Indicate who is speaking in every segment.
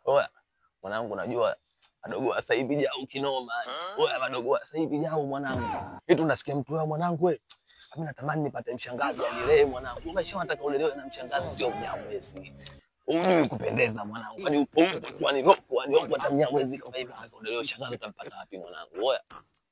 Speaker 1: Oya, mwanangu najua wadogo sasa hivi jao kinoma. Oya wadogo sasa hivi jao mwanangu. Eti unasikia mtu wao mwanangu wewe. Mimi natamani nipate mshangazi anilee mwanangu. Umesha nataka ulelewe na mshangazi sio Mnyamwezi. Unajui kupendeza mwanangu. Kwani upo kwa ni ropo, ni ropo hata Mnyamwezi kama hivi ulelewe shangazi utampata wapi mwanangu? Oya.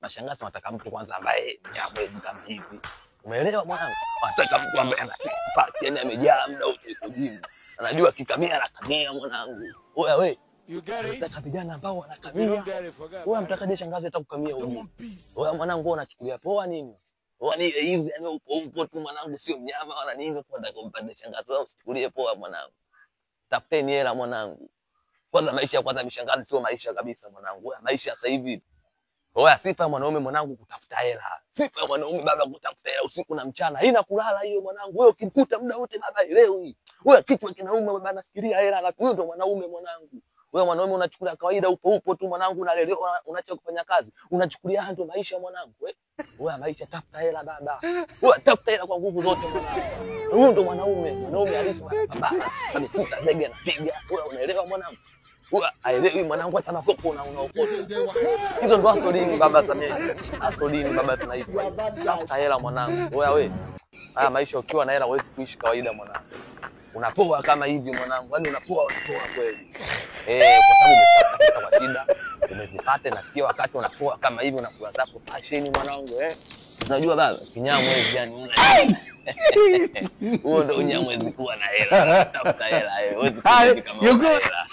Speaker 1: Mashangazi wanataka mtu kwanza ambaye Mnyamwezi kama hivi. Umeelewa mwanangu? Wanataka mtu ambaye anasipa, yani amejaa muda wote kujini. Anajua kikamia na kamia mwanangu. Oya wewe. Unataka vijana ambao wanakamia. Wewe mtakaje shangazi atakukamia ujini. Wewe mwanangu unachukulia poa nini? Wewe ni hizi yani upo tu mwanangu sio mnyama wala nini kwenda kumpanda shangazi wao usichukulie poa mwanangu. Tafuteni hela mwanangu. Kwanza maisha kwanza mishangazi sio maisha kabisa mwanangu. Wewe maisha sasa hivi. Wewe sifa mwanaume mwanangu kutafuta hela. Sifa mwanaume baba kutafuta hela usiku na mchana. Haina kulala hiyo mwanangu. Wewe ukikuta muda wote baba leo hii. Wewe kichwa kinauma baba nafikiria hela na huyo ndo mwanaume mwanangu. Wewe mwanaume unachukulia kawaida upo tu mwanangu unalelewa unacho kufanya kazi. Unachukulia ndio maisha mwanangu. Wewe maisha tafuta hela baba. Wewe tafuta hela kwa nguvu zote mwanangu. Huyo ndo mwanaume halisi baba. Amekuta zege anapiga. Wewe unaelewa mwanangu? Wewe aelewi mwanangu hata makopo unaokota. Hizo ndo asolini baba Samia. Asolini baba tunaitwa. Tafuta hela mwanangu. Wewe haya maisha ukiwa na hela huwezi kuishi kawaida mwanangu. Unapoa kama hivi mwanangu. Yaani unapoa kweli. Kwa sababu umepata kwa shida, umezipata na kila wakati unapoa kama hivi unakula zako fashion mwanangu Unajua baba, Kinyamwezi yani huo ndo Unyamwezi kuwa na hela. Tafuta hela huwezi kuishi kama hela.